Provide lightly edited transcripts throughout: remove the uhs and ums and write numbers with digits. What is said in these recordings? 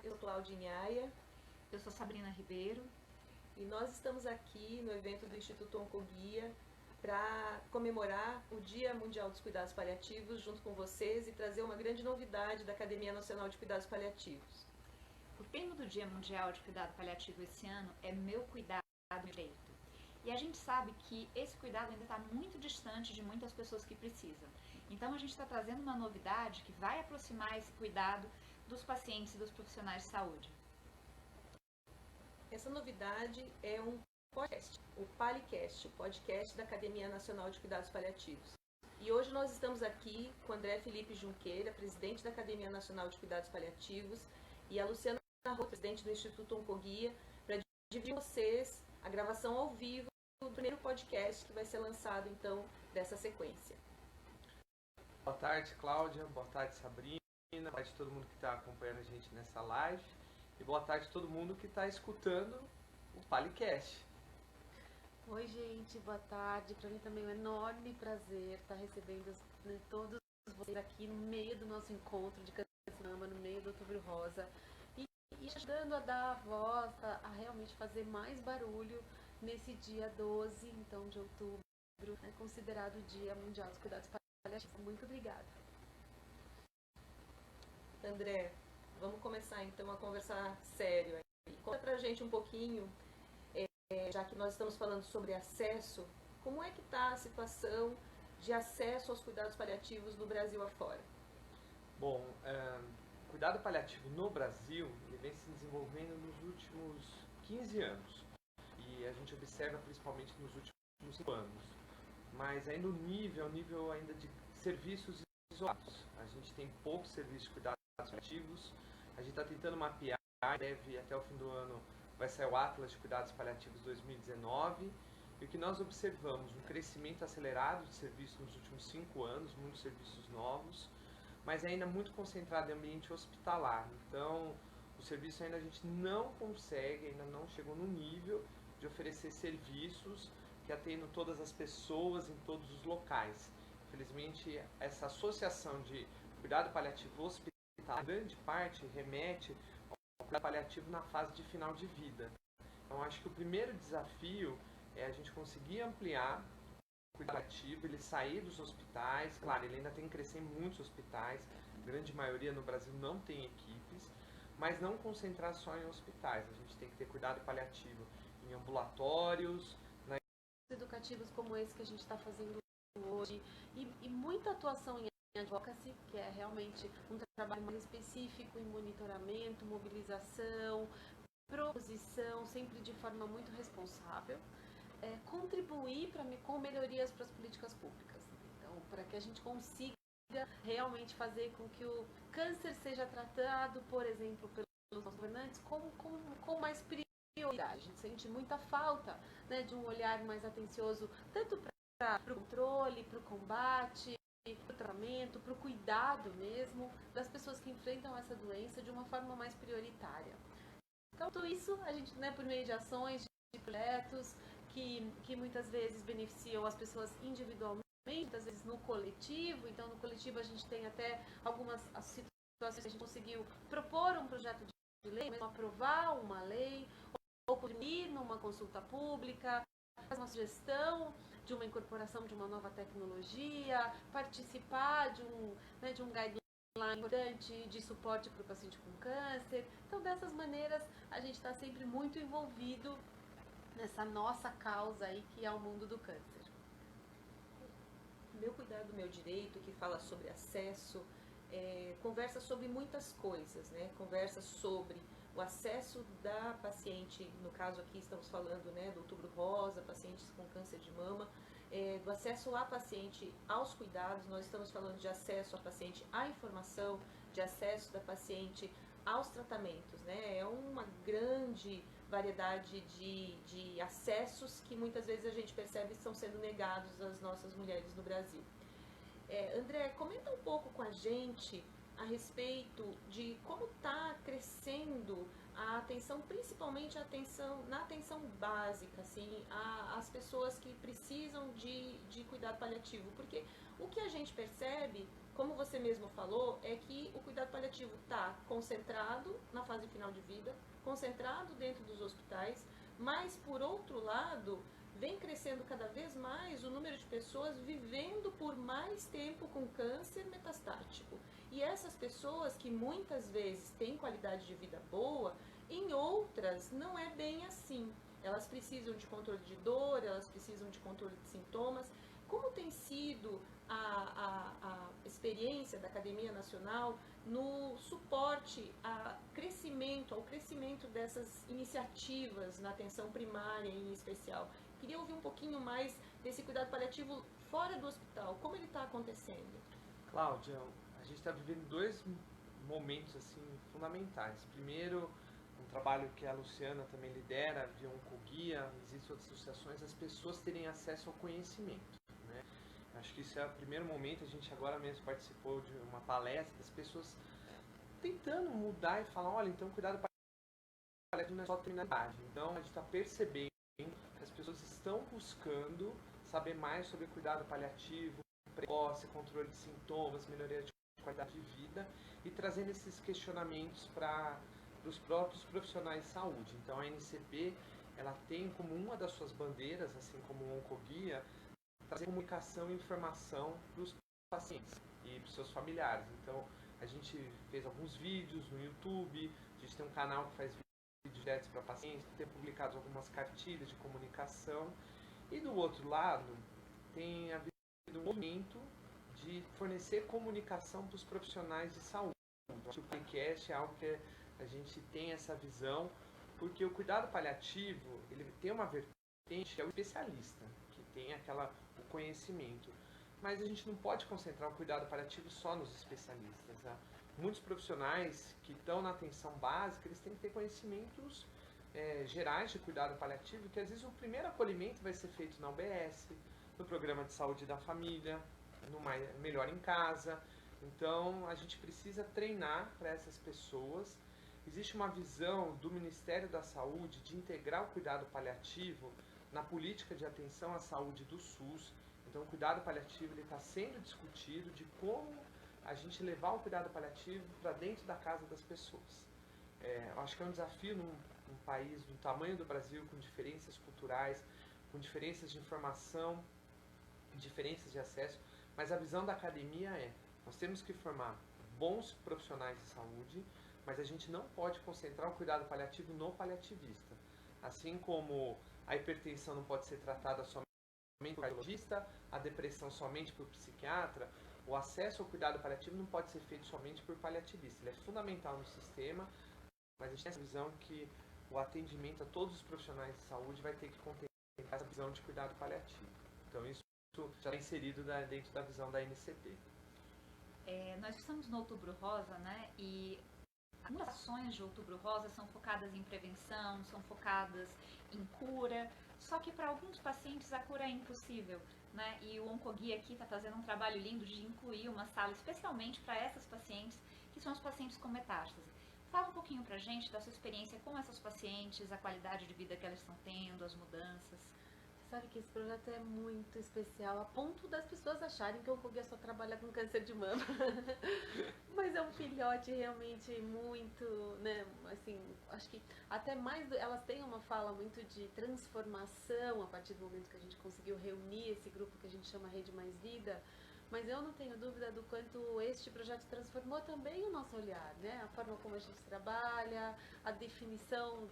Eu sou Claudia Inhaia. Eu sou Sabrina Ribeiro. E nós estamos aqui no evento do Instituto Oncoguia para comemorar o Dia Mundial dos Cuidados Paliativos junto com vocês e trazer uma grande novidade da Academia Nacional de Cuidados Paliativos. O tema do Dia Mundial de Cuidado Paliativo esse ano é Meu Cuidado, Meu Direito. E a gente sabe que esse cuidado ainda está muito distante de muitas pessoas que precisam. Então a gente está trazendo uma novidade que vai aproximar esse cuidado dos pacientes e dos profissionais de saúde. Essa novidade é um podcast, o PaliCast, o podcast da Academia Nacional de Cuidados Paliativos. E hoje nós estamos aqui com André Felipe Junqueira, presidente da Academia Nacional de Cuidados Paliativos, e a Luciana Rô, presidente do Instituto Oncoguia, para dividir com vocês a gravação ao vivo do primeiro podcast que vai ser lançado, então, dessa sequência. Boa tarde, Cláudia. Boa tarde, Sabrina. Boa tarde a todo mundo que está acompanhando a gente nessa live. E boa tarde a todo mundo que está escutando o PaliCast. Oi, gente. Boa tarde. Para mim também é um enorme prazer estar recebendo todos vocês aqui no meio do nosso encontro de câncer de mama, no meio do Outubro Rosa. E ajudando a dar a voz, a realmente fazer mais barulho nesse dia 12, então, de outubro, considerado o Dia Mundial dos Cuidados Paliativos. Muito obrigada. André, vamos começar então a conversar sério aí. Conta pra gente um pouquinho, já que nós estamos falando sobre acesso, como é que está a situação de acesso aos cuidados paliativos no Brasil afora? Bom, o cuidado paliativo no Brasil ele vem se desenvolvendo nos últimos 15 anos. E a gente observa principalmente nos últimos 5 anos. Mas ainda o nível ainda de serviços isolados. A gente tem poucos serviços de cuidados paliativos. A gente está tentando mapear, deve até o fim do ano vai sair o Atlas de Cuidados Paliativos 2019. E o que nós observamos, um crescimento acelerado de serviços nos últimos 5 anos, muitos serviços novos, mas ainda muito concentrado em ambiente hospitalar. Então, o serviço ainda a gente não consegue, ainda não chegou no nível de oferecer serviços que atendam todas as pessoas em todos os locais. Infelizmente, essa associação de cuidado paliativo hospitalar, grande parte remete ao cuidado paliativo na fase de final de vida. Então, acho que o primeiro desafio é a gente conseguir ampliar o cuidado paliativo, ele sair dos hospitais. Claro, ele ainda tem que crescer em muitos hospitais, a grande maioria no Brasil não tem equipes, mas não concentrar só em hospitais. A gente tem que ter cuidado paliativo em ambulatórios, Educativos como esse que a gente está fazendo hoje e muita atuação em advocacy, que é realmente um trabalho mais específico em monitoramento, mobilização, proposição, sempre de forma muito responsável, contribuir com melhorias para as políticas públicas. Então, para que a gente consiga realmente fazer com que o câncer seja tratado, por exemplo, pelos nossos governantes com mais prioridade. A gente sente muita falta, né, de um olhar mais atencioso, tanto para o controle, para o combate, para o tratamento, para o cuidado mesmo das pessoas que enfrentam essa doença de uma forma mais prioritária. Então, tudo isso a gente, por meio de ações, de projetos que muitas vezes beneficiam as pessoas individualmente, muitas vezes no coletivo. Então, no coletivo a gente tem até algumas situações que a gente conseguiu propor um projeto de lei, mesmo aprovar uma lei, ou ir numa consulta pública, fazer uma sugestão de uma incorporação de uma nova tecnologia, participar de um guideline importante de suporte para o paciente com câncer. Então, dessas maneiras, a gente está sempre muito envolvido nessa nossa causa aí, que é o mundo do câncer. Meu Cuidado, Meu Direito, que fala sobre acesso, conversa sobre muitas coisas, né? Conversa sobre o acesso da paciente, no caso aqui estamos falando, né, do Outubro Rosa, pacientes com câncer de mama, do acesso à paciente aos cuidados. Nós estamos falando de acesso à paciente à informação, de acesso da paciente aos tratamentos, né? É uma grande variedade de acessos que muitas vezes a gente percebe que estão sendo negados às nossas mulheres no Brasil. André, comenta um pouco com a gente a respeito de como está crescendo a atenção, principalmente na atenção básica, assim, às pessoas que precisam de cuidado paliativo. Porque o que a gente percebe, como você mesmo falou, é que o cuidado paliativo está concentrado na fase final de vida, concentrado dentro dos hospitais, mas, por outro lado, vem crescendo cada vez mais o número de pessoas vivendo por mais tempo com câncer metastático. E essas pessoas que muitas vezes têm qualidade de vida boa, em outras não é bem assim. Elas precisam de controle de dor, elas precisam de controle de sintomas. Como tem sido a experiência da Academia Nacional no suporte ao crescimento dessas iniciativas na atenção primária em especial? Queria ouvir um pouquinho mais desse cuidado paliativo fora do hospital. Como ele está acontecendo? Cláudia, a gente está vivendo 2 momentos assim fundamentais. Primeiro, um trabalho que a Luciana também lidera, via Oncoguia, existem outras associações, as pessoas terem acesso ao conhecimento. Né? Acho que isso é o primeiro momento. A gente agora mesmo participou de uma palestra, as pessoas tentando mudar e falar, olha, então cuidado paliativo não é só terminalidade. Então a gente está percebendo que as pessoas estão buscando saber mais sobre cuidado paliativo, precoce, controle de sintomas, melhoria de qualidade de vida e trazendo esses questionamentos para os próprios profissionais de saúde. Então a NCP, ela tem como uma das suas bandeiras, assim como o Oncoguia, trazer comunicação e informação para os pacientes e para os seus familiares. Então a gente fez alguns vídeos no YouTube, a gente tem um canal que faz vídeos diretos para pacientes, tem publicado algumas cartilhas de comunicação. E do outro lado, tem havido um movimento de fornecer comunicação para os profissionais de saúde. Acho que o podcast é algo que a gente tem essa visão, porque o cuidado paliativo, ele tem uma vertente que é o especialista, que tem o conhecimento. Mas a gente não pode concentrar o cuidado paliativo só nos especialistas. Tá? Muitos profissionais que estão na atenção básica, eles têm que ter conhecimentos gerais de cuidado paliativo, que às vezes o primeiro acolhimento vai ser feito na UBS, no programa de saúde da família, no Melhor em Casa. Então a gente precisa treinar para essas pessoas. Existe uma visão do Ministério da Saúde de integrar o cuidado paliativo na política de atenção à saúde do SUS. Então o cuidado paliativo está sendo discutido de como a gente levar o cuidado paliativo para dentro da casa das pessoas. Eu acho que é um desafio num país do tamanho do Brasil, com diferenças culturais, com diferenças de informação, diferenças de acesso, mas a visão da academia nós temos que formar bons profissionais de saúde, mas a gente não pode concentrar o cuidado paliativo no paliativista. Assim como a hipertensão não pode ser tratada somente por cardiologista, a depressão somente por psiquiatra, o acesso ao cuidado paliativo não pode ser feito somente por paliativista. Ele é fundamental no sistema, mas a gente tem essa visão que o atendimento a todos os profissionais de saúde vai ter que contemplar essa visão de cuidado paliativo. Então isso já está inserido dentro da visão da NCP. Nós estamos no Outubro Rosa, né? E as ações de Outubro Rosa são focadas em prevenção, são focadas em cura, só que para alguns pacientes a cura é impossível, né? E o Oncoguia aqui está fazendo um trabalho lindo de incluir uma sala especialmente para essas pacientes, que são os pacientes com metástase. Fala um pouquinho pra gente da sua experiência com essas pacientes, a qualidade de vida que elas estão tendo, as mudanças. Sabe que esse projeto é muito especial, a ponto das pessoas acharem que o Oncoguia só trabalha com câncer de mama. Mas é um filhote realmente muito, né, assim, acho que até mais, elas têm uma fala muito de transformação a partir do momento que a gente conseguiu reunir esse grupo que a gente chama Rede Mais Vida. Mas eu não tenho dúvida do quanto este projeto transformou também o nosso olhar, né? A forma como a gente trabalha, a definição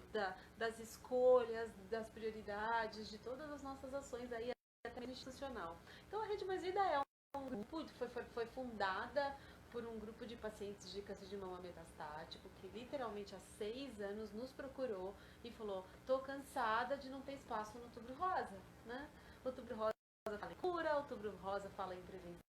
das escolhas, das prioridades, de todas as nossas ações aí, até mesmo institucional. Então a Rede Mais Vida é um grupo, foi fundada por um grupo de pacientes de câncer de mama metastático, que literalmente há 6 anos nos procurou e falou, tô cansada de não ter espaço no Outubro Rosa, né? Outubro Rosa fala em cura, Outubro Rosa fala em prevenção,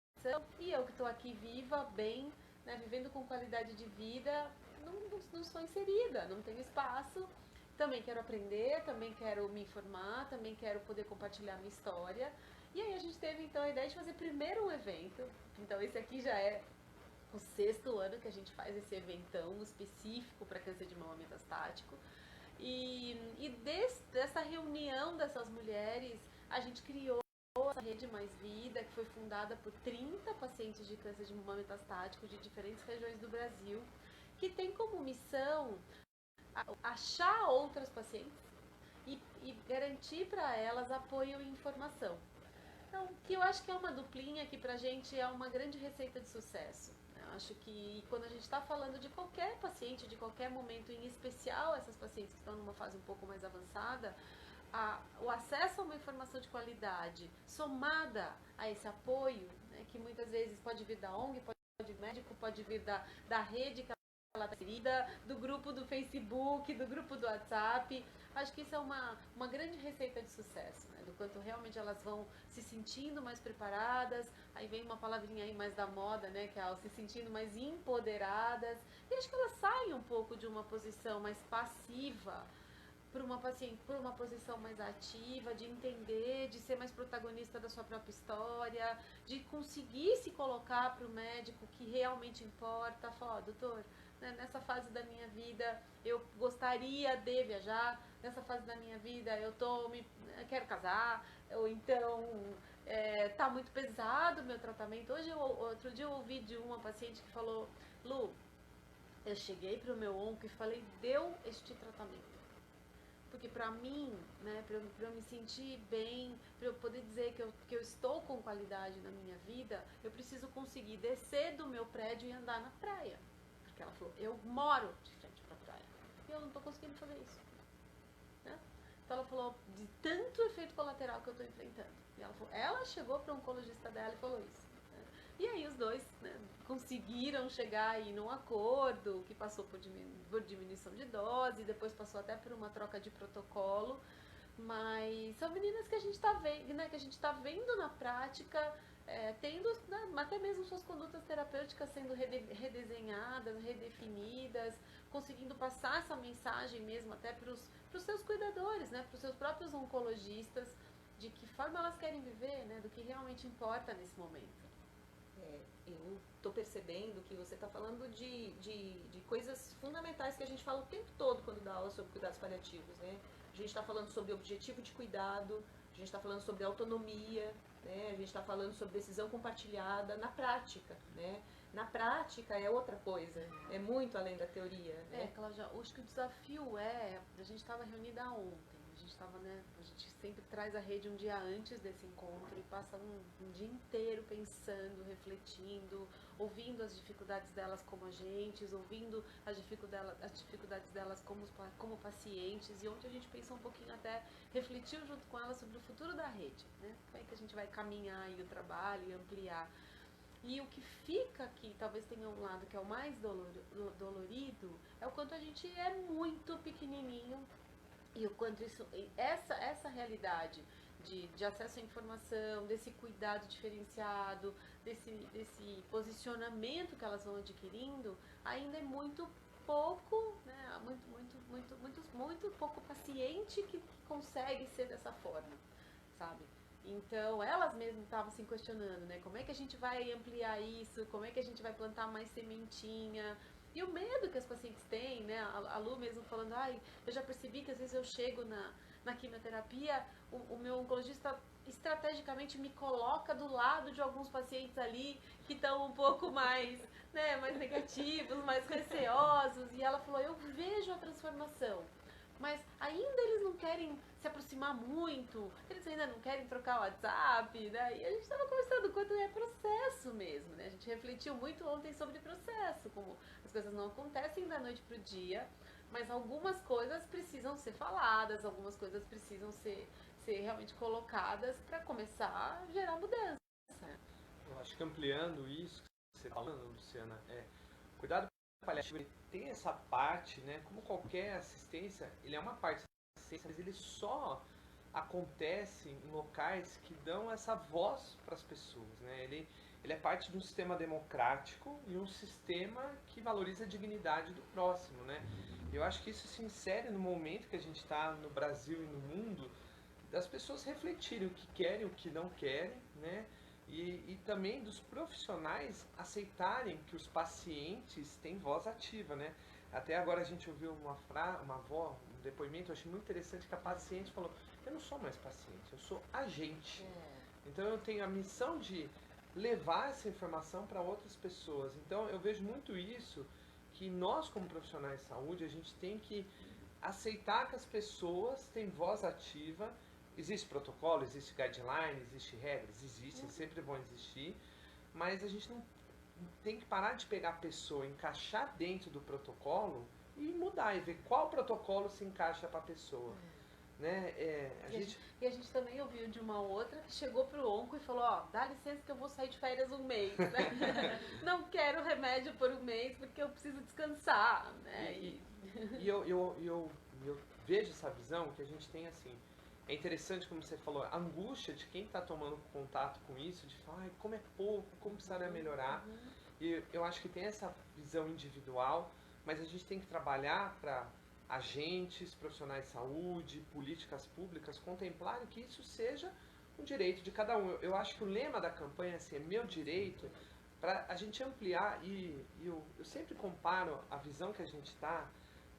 e eu que estou aqui viva, bem, né, vivendo com qualidade de vida, não sou inserida, não tenho espaço. Também quero aprender, também quero me informar, também quero poder compartilhar minha história. E aí a gente teve então a ideia de fazer primeiro um evento. Então esse aqui já é o 6º ano que a gente faz esse eventão específico para câncer de mama metastático. Dessa reunião dessas mulheres, a gente criou essa Rede Mais Vida, que foi fundada por 30 pacientes de câncer de mama metastático de diferentes regiões do Brasil, que tem como missão achar outras pacientes e garantir para elas apoio e informação. Então, que eu acho que é uma duplinha que pra gente é uma grande receita de sucesso. Eu acho que quando a gente está falando de qualquer paciente, de qualquer momento, em especial essas pacientes que estão numa fase um pouco mais avançada, o acesso a uma informação de qualidade somada a esse apoio, né, que muitas vezes pode vir da ONG, pode vir do médico, pode vir da rede que ela está inserida, do grupo do Facebook, do grupo do WhatsApp. Acho que isso é uma grande receita de sucesso, né? Do quanto realmente elas vão se sentindo mais preparadas. Aí vem uma palavrinha aí mais da moda, né? Que é se sentindo mais empoderadas. E acho que elas saem um pouco de uma posição mais passiva para uma posição mais ativa, de entender, de ser mais protagonista da sua própria história, de conseguir se colocar para o médico que realmente importa. Falar, doutor, né, nessa fase da minha vida eu gostaria de viajar, nessa fase da minha vida eu quero casar, ou então tá muito pesado o meu tratamento. Outro dia eu ouvi de uma paciente que falou, Lu, eu cheguei para o meu onco e falei, deu este tratamento. Porque para mim, né, para eu me sentir bem, para eu poder dizer que eu estou com qualidade na minha vida, eu preciso conseguir descer do meu prédio e andar na praia. Porque ela falou, eu moro de frente para a praia e eu não estou conseguindo fazer isso. Né? Então ela falou de tanto efeito colateral que eu estou enfrentando. E ela chegou para o oncologista dela e falou isso. Né? E aí os dois, né, conseguiram chegar aí num acordo que passou por diminuição de dose, depois passou até por uma troca de protocolo, mas são meninas que a gente está vendo, né, que a gente está vendo na prática, tendo, né, até mesmo suas condutas terapêuticas sendo redesenhadas, redefinidas, conseguindo passar essa mensagem mesmo até para os seus cuidadores, né, para os seus próprios oncologistas, de que forma elas querem viver, né, do que realmente importa nesse momento. Eu estou percebendo que você está falando de coisas fundamentais que a gente fala o tempo todo quando dá aula sobre cuidados paliativos, né? A gente está falando sobre objetivo de cuidado, a gente está falando sobre autonomia, né? A gente está falando sobre decisão compartilhada na prática, né? Na prática é outra coisa, é muito além da teoria, né? Cláudia, acho que o desafio a gente estava reunida ontem, a gente sempre traz a rede um dia antes desse encontro e passa um dia inteiro pensando, refletindo, ouvindo as dificuldades delas como agentes, ouvindo as dificuldades delas como pacientes, e ontem a gente pensou um pouquinho até, refletiu junto com elas sobre o futuro da rede, né? Como é que a gente vai caminhar aí o trabalho e ampliar. E o que fica aqui, talvez tenha um lado que é o mais dolorido, é o quanto a gente é muito pequenininho e o quanto essa realidade de acesso à informação, desse cuidado diferenciado, desse posicionamento que elas vão adquirindo, ainda é muito pouco, né, muito pouco paciente que consegue ser dessa forma, sabe? Então, elas mesmas estavam se questionando, né? Como é que a gente vai ampliar isso? Como é que a gente vai plantar mais sementinha? E o medo que as pacientes têm, né? A Lu mesmo falando, eu já percebi que às vezes eu chego na quimioterapia, o meu oncologista estrategicamente me coloca do lado de alguns pacientes ali que estão um pouco mais, né, mais negativos, mais receosos. E ela falou, eu vejo a transformação. Mas ainda eles não querem se aproximar muito, eles ainda não querem trocar o WhatsApp, né? E a gente estava conversando o quanto é processo mesmo, né? A gente refletiu muito ontem sobre processo, como as coisas não acontecem da noite pro dia, mas algumas coisas precisam ser faladas, algumas coisas precisam ser realmente colocadas para começar a gerar mudança. Eu acho que ampliando isso que você está falando, Luciana, cuidado paliativo, ele tem essa parte, né, como qualquer assistência, ele é uma parte da assistência, mas ele só acontece em locais que dão essa voz para as pessoas, né? Ele é parte de um sistema democrático e um sistema que valoriza a dignidade do próximo, né? Eu acho que isso se insere no momento que a gente está no Brasil e no mundo, das pessoas refletirem o que querem, o que não querem, né? E também dos profissionais aceitarem que os pacientes têm voz ativa, né? Até agora a gente ouviu um depoimento, eu achei muito interessante, que a paciente falou: eu não sou mais paciente, eu sou agente. Então eu tenho a missão de levar essa informação para outras pessoas. Então eu vejo muito isso, que nós como profissionais de saúde, a gente tem que aceitar que as pessoas têm voz ativa. Existe protocolo, existe guideline, existe regras, existem, sempre vão existir, mas a gente não tem que parar de pegar a pessoa, encaixar dentro do protocolo e mudar, e ver qual protocolo se encaixa para a pessoa. Né? E a gente também ouviu de uma outra que chegou pro onco e falou: ó, dá licença que eu vou sair de férias um mês, né? Não quero remédio por um mês porque eu preciso descansar, né? E eu vejo essa visão que a gente tem assim. É interessante, como você falou, a angústia de quem está tomando contato com isso, de falar: ai, como é pouco, como precisaria melhorar. E eu acho que tem essa visão individual, mas a gente tem que trabalhar para agentes, profissionais de saúde, políticas públicas contemplarem que isso seja um direito de cada um. Eu acho que o lema da campanha assim, é meu direito, para a gente ampliar, e eu sempre comparo a visão que a gente está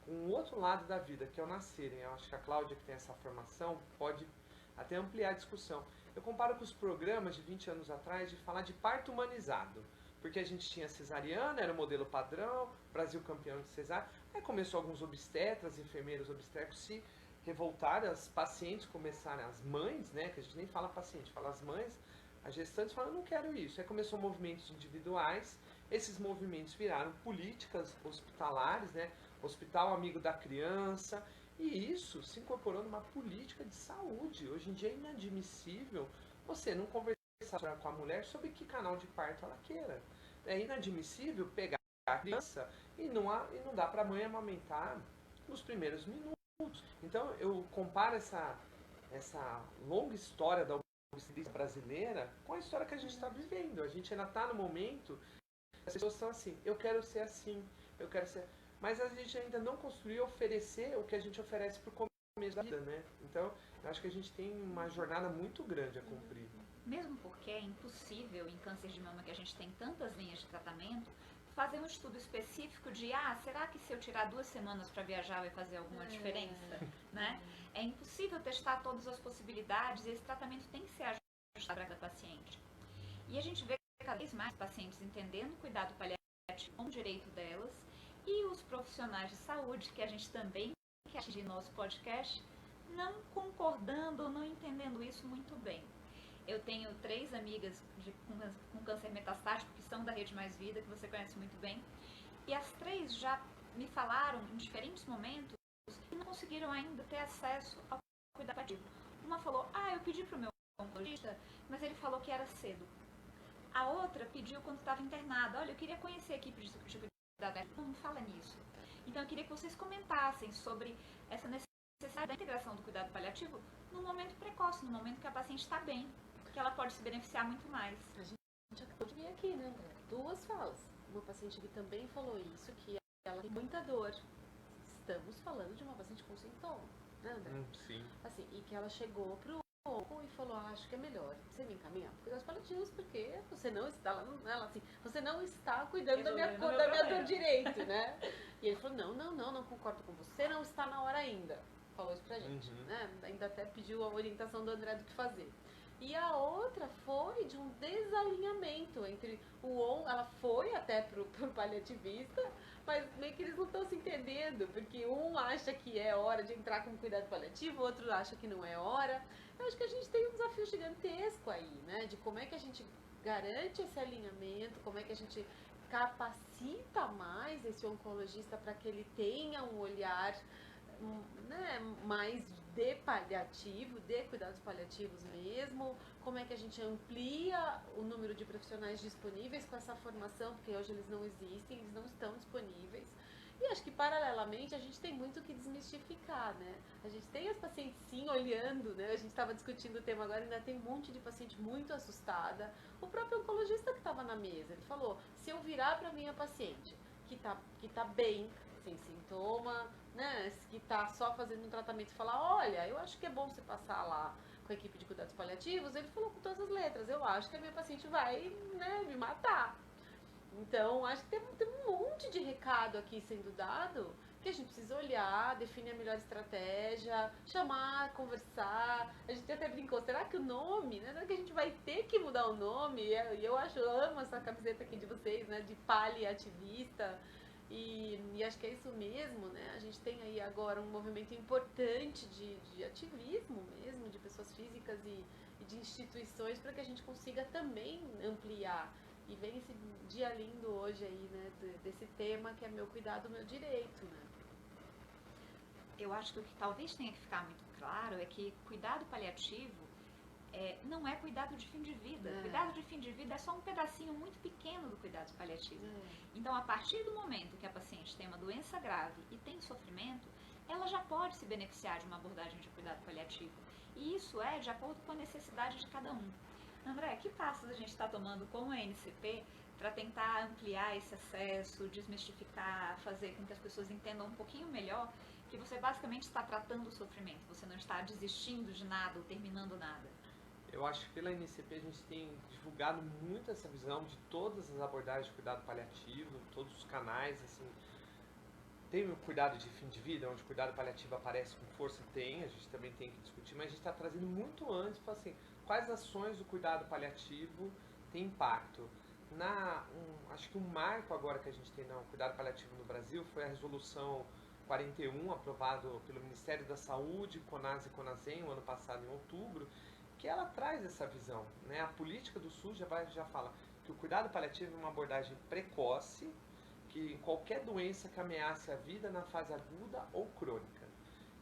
com o outro lado da vida, que é o nascerem. Eu acho que a Cláudia, que tem essa formação, pode até ampliar a discussão. Eu comparo com os programas de 20 anos atrás de falar de parto humanizado, porque a gente tinha cesariana, era o modelo padrão, Brasil campeão de cesárea. Aí começou alguns obstetras, enfermeiros obstétricos se revoltaram, as pacientes começaram, as mães, né, que a gente nem fala paciente, fala as mães, as gestantes falam: não quero isso. Aí começou movimentos individuais, esses movimentos viraram políticas hospitalares, né, Hospital Amigo da Criança, e isso se incorporou numa política de saúde. Hoje em dia é inadmissível você não conversar com a mulher sobre que canal de parto ela queira. É inadmissível pegar a criança e não dá para a mãe amamentar nos primeiros minutos. Então eu comparo essa longa história da obstetrícia brasileira com a história que a gente está vivendo. A gente ainda está no momento, as pessoas são assim: eu quero ser assim, eu quero ser... Mas a gente ainda não construiu oferecer o que a gente oferece para o começo da vida, né? Então, eu acho que a gente tem uma jornada muito grande a cumprir. Mesmo porque é impossível, em câncer de mama, que a gente tem tantas linhas de tratamento, fazer um estudo específico de: será que se eu tirar 2 semanas para viajar vai fazer alguma diferença? Né? É impossível testar todas as possibilidades, e esse tratamento tem que ser ajustado para cada paciente. E a gente vê cada vez mais pacientes entendendo o cuidado paliativo como direito delas, e os profissionais de saúde, que a gente também quer atingir no nosso podcast, não concordando ou não entendendo isso muito bem. Eu tenho 3 amigas com câncer metastático que são da Rede Mais Vida, que você conhece muito bem, e as 3 já me falaram em diferentes momentos que não conseguiram ainda ter acesso ao cuidado paliativo. Uma falou: eu pedi para o meu oncologista, mas ele falou que era cedo. A outra pediu quando estava internada: olha, eu queria conhecer a equipe de cuidado. Não fala nisso. Então eu queria que vocês comentassem sobre essa necessidade da integração do cuidado paliativo no momento precoce, no momento que a paciente está bem, que ela pode se beneficiar muito mais. A gente acabou de ver aqui, né, André? 2 falas. Uma paciente que também falou isso, que ela tem muita dor. Estamos falando de uma paciente com sintoma, né, André? Sim. Assim, e que ela chegou pro onco e falou: acho que é melhor você me encaminhar para cuidados paliativos, porque você não está, ela assim, você não está cuidando da minha dor direito, né? E ele falou: não concordo com você, não está na hora ainda. Falou isso pra gente, né? Ainda até pediu a orientação do André do que fazer. E a outra foi de um desalinhamento entre ela foi até pro paliativista, mas meio que eles não estão se entendendo, porque um acha que é hora de entrar com cuidado paliativo, o outro acha que não é hora. Eu acho que a gente tem um desafio gigantesco aí, né? De como é que a gente garante esse alinhamento, como é que a gente capacita mais esse oncologista para que ele tenha um olhar, né, mais de paliativo, de cuidados paliativos mesmo, como é que a gente amplia o número de profissionais disponíveis com essa formação, porque hoje eles não existem, eles não estão disponíveis. E acho que, paralelamente, a gente tem muito o que desmistificar, né? A gente tem as pacientes, sim, olhando, né? A gente estava discutindo o tema agora, ainda tem um monte de paciente muito assustada. O próprio oncologista que estava na mesa, ele falou: se eu virar para minha paciente, que tá bem, sem sintoma, né? Que tá só fazendo um tratamento, e falar: olha, eu acho que é bom você passar lá com a equipe de cuidados paliativos, ele falou com todas as letras, eu acho que a minha paciente vai, né, me matar. Então, acho que tem um monte de recado aqui sendo dado que a gente precisa olhar, definir a melhor estratégia, chamar, conversar. A gente até brincou, será que o nome, né? Será que a gente vai ter que mudar o nome? E eu amo essa camiseta aqui de vocês, né? De paliativista. E acho que é isso mesmo, né? A gente tem aí agora um movimento importante de ativismo mesmo, de pessoas físicas e de instituições para que a gente consiga também ampliar. E vem esse dia lindo hoje aí, né? Desse tema que é meu cuidado, meu direito, né? Eu acho que o que talvez tenha que ficar muito claro é que cuidado paliativo não é cuidado de fim de vida. Cuidado de fim de vida é só um pedacinho muito pequeno do cuidado paliativo. Então, a partir do momento que a paciente tem uma doença grave e tem sofrimento, ela já pode se beneficiar de uma abordagem de cuidado paliativo. E isso é de acordo com a necessidade de cada um. André, que passos a gente está tomando como a NCP para tentar ampliar esse acesso, desmistificar, fazer com que as pessoas entendam um pouquinho melhor que você basicamente está tratando o sofrimento, você não está desistindo de nada ou terminando nada? Eu acho que pela NCP a gente tem divulgado muito essa visão de todas as abordagens de cuidado paliativo, todos os canais, assim. Tem o cuidado de fim de vida, onde o cuidado paliativo aparece com força, a gente também tem que discutir, mas a gente está trazendo muito antes, para assim, quais ações do cuidado paliativo tem impacto. Acho que um marco agora que a gente tem no cuidado paliativo no Brasil foi a resolução 41, aprovado pelo Ministério da Saúde, CONAS e CONASEM, o ano passado, em outubro, que ela traz essa visão, né? A política do SUS já fala que o cuidado paliativo é uma abordagem precoce, que qualquer doença que ameace a vida na fase aguda ou crônica.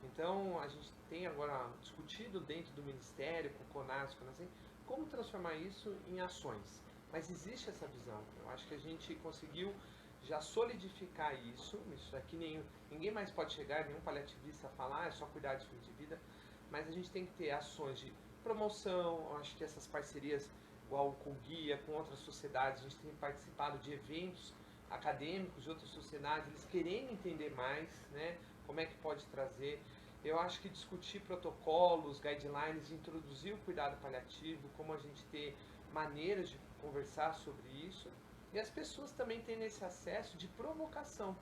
Então, a gente tem agora discutido dentro do Ministério, com o CONAS, CONASEM, como transformar isso em ações. Mas existe essa visão. Eu acho que a gente conseguiu já solidificar isso aqui ninguém mais pode chegar, nenhum paliativista falar, é só cuidar de fim de vida, mas a gente tem que ter ações de promoção, acho que essas parcerias, igual com o Guia, com outras sociedades, a gente tem participado de eventos acadêmicos de outras sociedades, eles querendo entender mais, né, como é que pode trazer. Eu acho que discutir protocolos, guidelines, introduzir o cuidado paliativo, como a gente ter maneiras de conversar sobre isso, e as pessoas também têm esse acesso de provocação.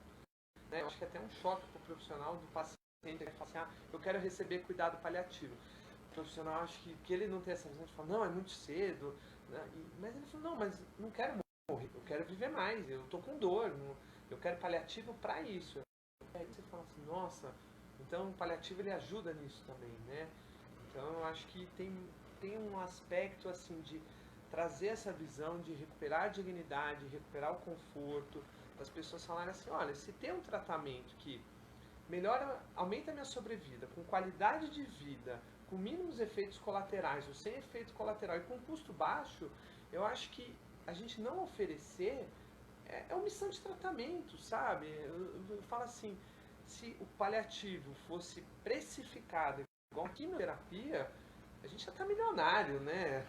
Né? Eu acho que é até um choque para o profissional do paciente que fala assim, eu quero receber cuidado paliativo. O profissional acha que ele não tem essa visão de falar, não, é muito cedo. Né? Mas ele falou, não, mas não quero morrer, eu quero viver mais, eu estou com dor, eu quero paliativo para isso. Aí você fala assim, nossa, então o paliativo ele ajuda nisso também, né? Então eu acho que tem um aspecto assim de trazer essa visão de recuperar a dignidade, recuperar o conforto, das pessoas falarem assim, olha, se tem um tratamento que melhora, aumenta a minha sobrevida, com qualidade de vida, com mínimos efeitos colaterais, ou sem efeito colateral e com custo baixo, eu acho que a gente não oferecer é omissão de tratamento, sabe? Eu falo assim, se o paliativo fosse precificado igual a quimioterapia, a gente já está milionário, né?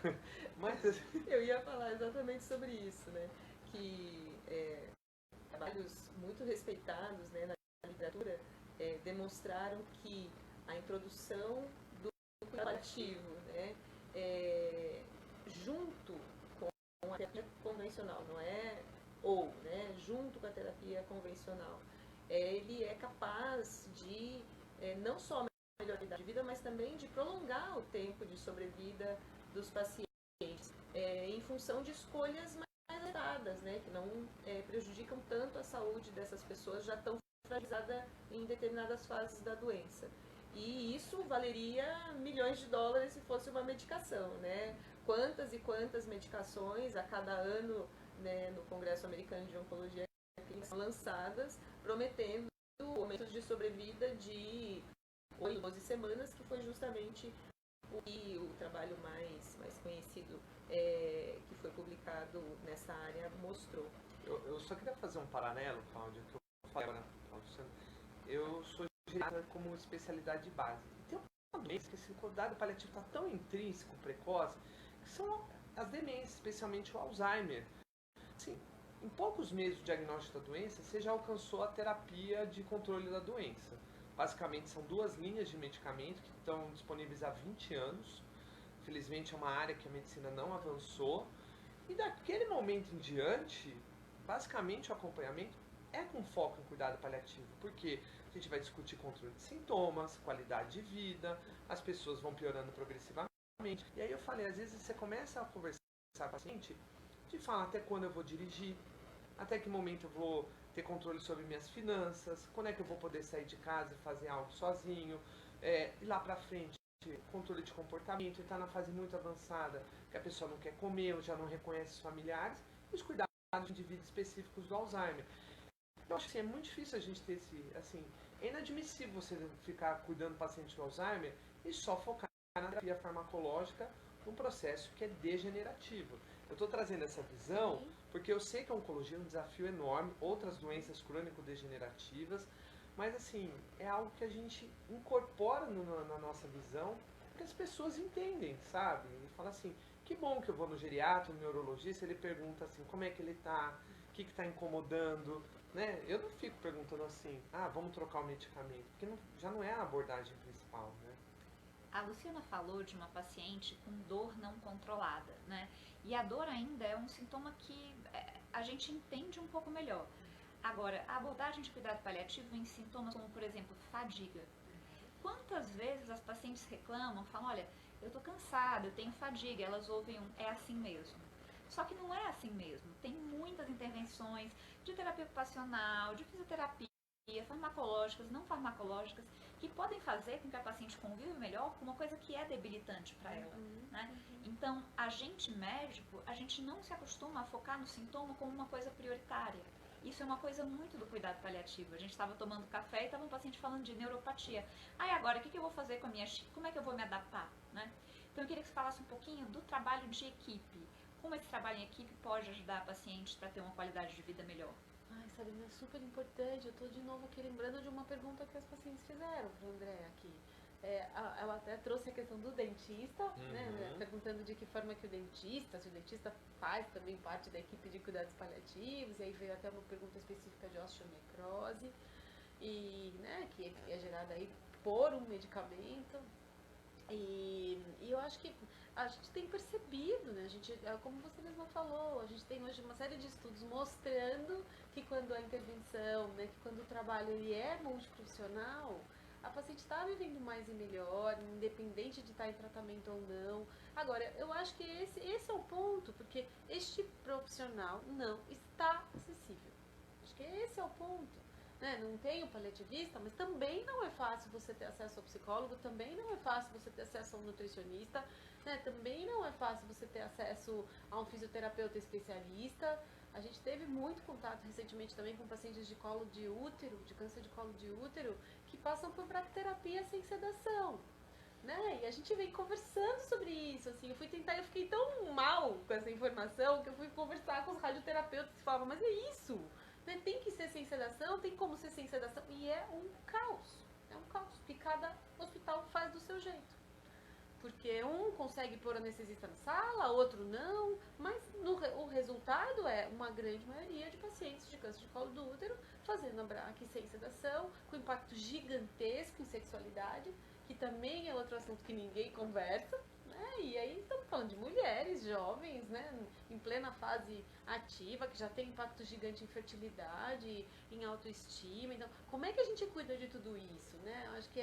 Mas eu ia falar exatamente sobre isso, né? Que trabalhos muito respeitados, né, na literatura demonstraram que a introdução do paliativo, né, junto com a terapia convencional, não é né, junto com a terapia convencional, ele é capaz de não só melhorar a qualidade de vida, mas também de prolongar o tempo de sobrevida dos pacientes, em função de escolhas mais erradas, né, que não prejudicam tanto a saúde dessas pessoas já tão fragilizadas em determinadas fases da doença. E isso valeria milhões de dólares se fosse uma medicação, né? Quantas e quantas medicações a cada ano, né, no Congresso Americano de Oncologia são lançadas, prometendo aumentos de sobrevida de 8 a 12 semanas, que foi justamente o trabalho mais conhecido que foi publicado nessa área mostrou. Eu só queria fazer um paralelo, Cláudia, que eu falei agora, eu sou geriatra como especialidade de base. E tem uma doença que esse cuidado paliativo está tão intrínseco, precoce, que são as demências, especialmente o Alzheimer. Assim, em poucos meses do diagnóstico da doença, você já alcançou a terapia de controle da doença. Basicamente, são 2 linhas de medicamento que estão disponíveis há 20 anos. Infelizmente é uma área que a medicina não avançou. E daquele momento em diante, basicamente o acompanhamento é com foco em cuidado paliativo, porque a gente vai discutir controle de sintomas, qualidade de vida, as pessoas vão piorando progressivamente. E aí eu falei, às vezes você começa a conversar com o paciente, de falar até quando eu vou dirigir, até que momento eu vou ter controle sobre minhas finanças, quando é que eu vou poder sair de casa e fazer algo sozinho, e lá pra frente, controle de comportamento, ele está na fase muito avançada, que a pessoa não quer comer ou já não reconhece os familiares, e os cuidados de indivíduos específicos do Alzheimer. Eu acho que é muito difícil a gente ter é inadmissível você ficar cuidando do paciente do Alzheimer e só focar na terapia farmacológica num processo que é degenerativo. Eu estou trazendo essa visão porque eu sei que a oncologia é um desafio enorme, outras doenças crônico-degenerativas, mas assim, é algo que a gente incorpora na nossa visão, porque as pessoas entendem, sabe? E fala assim, que bom que eu vou no geriatra, no neurologista, ele pergunta assim, como é que ele tá, o que está incomodando, né? Eu não fico perguntando assim, vamos trocar o medicamento, porque já não é a abordagem principal, né? A Luciana falou de uma paciente com dor não controlada, né? E a dor ainda é um sintoma que a gente entende um pouco melhor. Agora, a abordagem de cuidado paliativo em sintomas como, por exemplo, fadiga. Quantas vezes as pacientes reclamam, falam, olha, eu tô cansada, eu tenho fadiga, elas ouvem é assim mesmo. Só que não é assim mesmo. Tem muitas intervenções de terapia ocupacional, de fisioterapia, farmacológicas, não farmacológicas, que podem fazer com que a paciente conviva melhor com uma coisa que é debilitante para ela. Né? Então, a gente médico, a gente não se acostuma a focar no sintoma como uma coisa prioritária. Isso é uma coisa muito do cuidado paliativo. A gente estava tomando café e estava um paciente falando de neuropatia. Agora, o que eu vou fazer com a minha xícara? Como é que eu vou me adaptar? Né? Então, eu queria que você falasse um pouquinho do trabalho de equipe. Como esse trabalho em equipe pode ajudar a paciente para ter uma qualidade de vida melhor? Sabrina, é super importante. Eu estou de novo aqui lembrando de uma pergunta que as pacientes fizeram para o André aqui. Ela até trouxe a questão do dentista, né, perguntando de que forma que se o dentista faz também parte da equipe de cuidados paliativos, e aí veio até uma pergunta específica de osteonecrose, e, né, que é gerada aí por um medicamento. E eu acho que a gente tem percebido, né? Como você mesma falou, a gente tem hoje uma série de estudos mostrando que quando a intervenção, né, que quando o trabalho ele é multiprofissional, a paciente está vivendo mais e melhor, independente de estar em tratamento ou não. Agora, eu acho que esse é o ponto, porque este profissional não está acessível. Acho que esse é o ponto. Né? Não tem o paliativista, mas também não é fácil você ter acesso ao psicólogo, também não é fácil você ter acesso a um nutricionista, né? Também não é fácil você ter acesso a um fisioterapeuta especialista. A gente teve muito contato recentemente também com pacientes de colo de útero, de câncer de colo de útero, que passam por braquiterapia sem sedação. Né? E a gente vem conversando sobre isso, assim, eu fiquei tão mal com essa informação que eu fui conversar com os radioterapeutas que falavam, mas é isso, né? Tem que ser sem sedação, tem como ser sem sedação, e é um caos, que cada hospital faz do seu jeito. Porque um consegue pôr anestesista na sala, outro não, mas o resultado é uma grande maioria de pacientes de câncer de colo do útero fazendo a braque sem sedação, com impacto gigantesco em sexualidade, que também é outro assunto que ninguém conversa, né? E aí estamos falando de mulheres jovens, né, em plena fase ativa, que já tem impacto gigante em fertilidade, em autoestima. Então, como é que a gente cuida de tudo isso, né? Eu acho que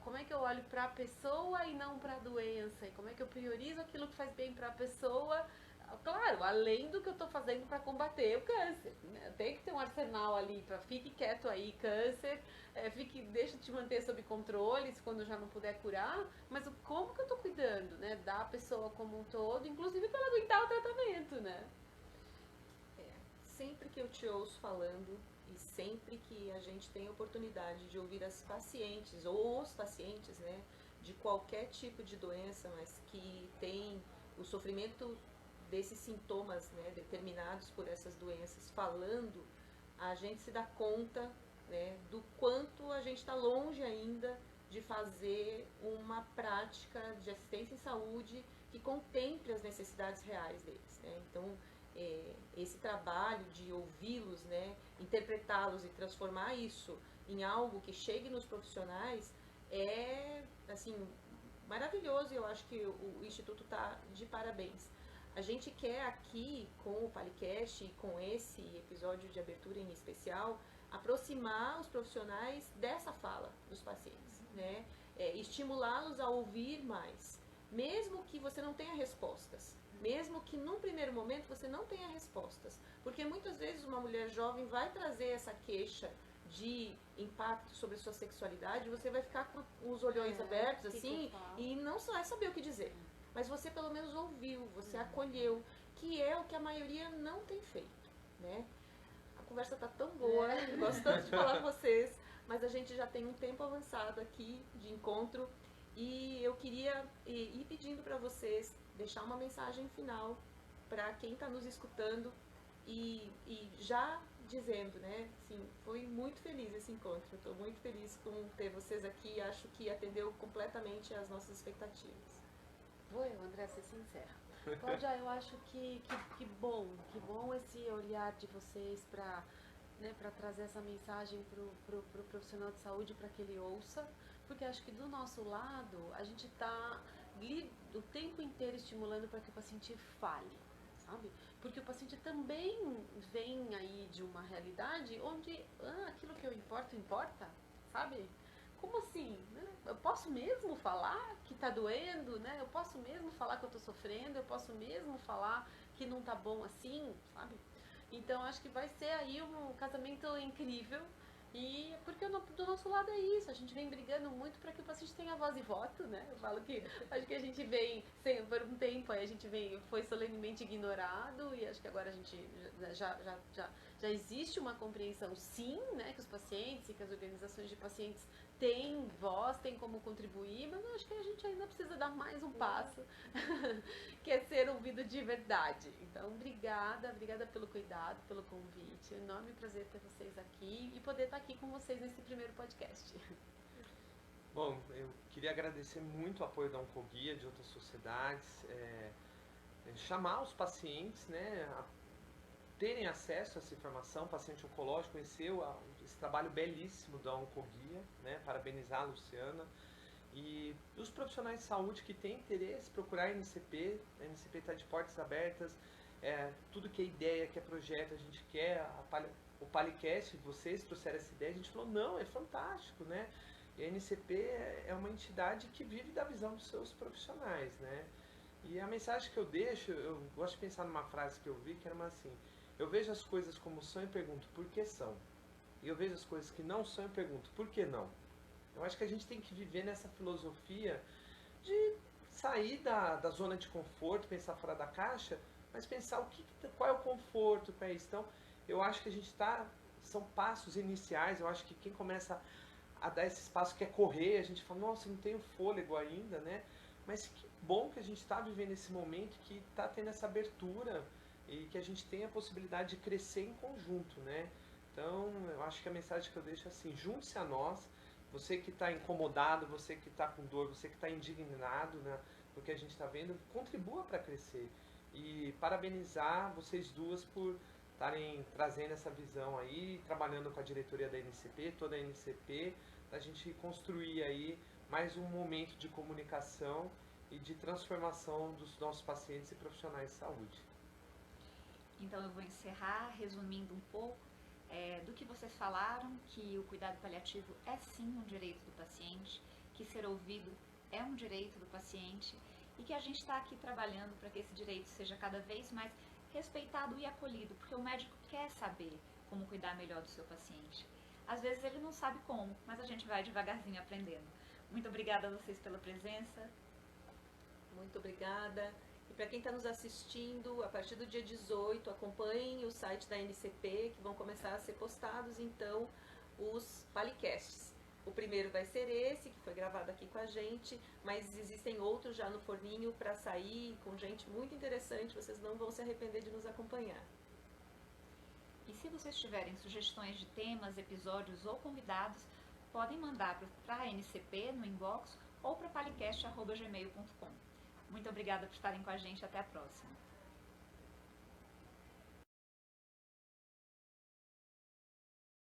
como é que eu olho para a pessoa e não para a doença, e como é que eu priorizo aquilo que faz bem para a pessoa, claro, além do que eu estou fazendo para combater o câncer, né? Tem que ter um arsenal ali para fique quieto aí, câncer, deixa de te manter sob controle quando já não puder curar, mas como que eu estou cuidando, né, da pessoa como um todo, inclusive para ela aguentar o tratamento, né? Sempre que eu te ouço falando e sempre que a gente tem a oportunidade de ouvir as pacientes ou os pacientes, né, de qualquer tipo de doença, mas que tem o sofrimento desses sintomas, né, determinados por essas doenças, falando, a gente se dá conta, né, do quanto a gente está longe ainda de fazer uma prática de assistência em saúde que contemple as necessidades reais deles, né? Então, esse trabalho de ouvi-los, né, interpretá-los e transformar isso em algo que chegue nos profissionais é, assim, maravilhoso e eu acho que o Instituto está de parabéns. A gente quer aqui, com o Palicast e com esse episódio de abertura em especial, aproximar os profissionais dessa fala dos pacientes, né? Estimulá-los a ouvir mais, mesmo que você não tenha respostas, mesmo que num primeiro momento você não tenha respostas, porque muitas vezes uma mulher jovem vai trazer essa queixa de impacto sobre a sua sexualidade, você vai ficar com os olhões abertos assim e não vai saber o que dizer. Mas você pelo menos ouviu, você acolheu, que é o que a maioria não tem feito, né? A conversa tá tão boa, eu gosto tanto de falar com vocês, mas a gente já tem um tempo avançado aqui de encontro e eu queria ir pedindo para vocês deixar uma mensagem final para quem está nos escutando e já dizendo, né, assim, foi muito feliz esse encontro, eu estou muito feliz com ter vocês aqui, acho que atendeu completamente às nossas expectativas. Vou eu, André, ser sincera. Cláudia, eu acho que bom esse olhar de vocês para, né, para trazer essa mensagem pro profissional de saúde para que ele ouça, porque acho que do nosso lado a gente está o tempo inteiro estimulando para que o paciente fale, sabe? Porque o paciente também vem aí de uma realidade onde aquilo que eu importa, sabe? Como assim? Eu posso mesmo falar que tá doendo, né? Eu posso mesmo falar que eu tô sofrendo, eu posso mesmo falar que não tá bom assim, sabe? Então acho que vai ser aí um casamento incrível. E porque do nosso lado é isso, a gente vem brigando muito para que o paciente tenha voz e voto, né? Eu falo que acho que a gente vem, por um tempo aí a gente foi solenemente ignorado e acho que agora a gente já existe uma compreensão sim, né? Que os pacientes e que as organizações de pacientes têm voz, têm como contribuir, mas eu acho que a gente ainda precisa dar mais um passo, que é ser ouvido de verdade. Então, obrigada pelo cuidado, pelo convite. É um enorme prazer ter vocês aqui e poder estar aqui com vocês nesse primeiro podcast. Bom, eu queria agradecer muito o apoio da Oncoguia, de outras sociedades, chamar os pacientes, né, a terem acesso a essa informação, paciente oncológico, conheceu esse trabalho belíssimo da Oncoguia, né, parabenizar a Luciana, e os profissionais de saúde que têm interesse, procurar a NCP está de portas abertas, tudo que é ideia, que é projeto, a gente quer, o Palicast, vocês trouxeram essa ideia, a gente falou, não, é fantástico, né, e a NCP é uma entidade que vive da visão dos seus profissionais, né, e a mensagem que eu deixo, eu gosto de pensar numa frase que eu vi, que era uma assim, eu vejo as coisas como são e pergunto por que são. E eu vejo as coisas que não são e pergunto por que não. Eu acho que a gente tem que viver nessa filosofia de sair da zona de conforto, pensar fora da caixa, mas pensar qual é o conforto para isso. Então, eu acho que a gente são passos iniciais, eu acho que quem começa a dar esses passos quer correr, a gente fala, nossa, não tenho fôlego ainda, né? Mas que bom que a gente está vivendo esse momento, que está tendo essa abertura, e que a gente tem a possibilidade de crescer em conjunto, né? Então, eu acho que a mensagem que eu deixo é assim, junte-se a nós, você que está incomodado, você que está com dor, você que está indignado, né, do que a gente está vendo, contribua para crescer. E parabenizar vocês duas por estarem trazendo essa visão aí, trabalhando com a diretoria da NCP, toda a NCP, da gente construir aí mais um momento de comunicação e de transformação dos nossos pacientes e profissionais de saúde. Então eu vou encerrar resumindo um pouco do que vocês falaram, que o cuidado paliativo é sim um direito do paciente, que ser ouvido é um direito do paciente e que a gente está aqui trabalhando para que esse direito seja cada vez mais respeitado e acolhido, porque o médico quer saber como cuidar melhor do seu paciente. Às vezes ele não sabe como, mas a gente vai devagarzinho aprendendo. Muito obrigada a vocês pela presença. Muito obrigada. E para quem está nos assistindo, a partir do dia 18, acompanhem o site da NCP, que vão começar a ser postados, então, os Palicasts. O primeiro vai ser esse, que foi gravado aqui com a gente, mas existem outros já no forninho para sair, com gente muito interessante, vocês não vão se arrepender de nos acompanhar. E se vocês tiverem sugestões de temas, episódios ou convidados, podem mandar para a NCP no inbox ou para palicast@gmail.com. Muito obrigada por estarem com a gente. Até a próxima.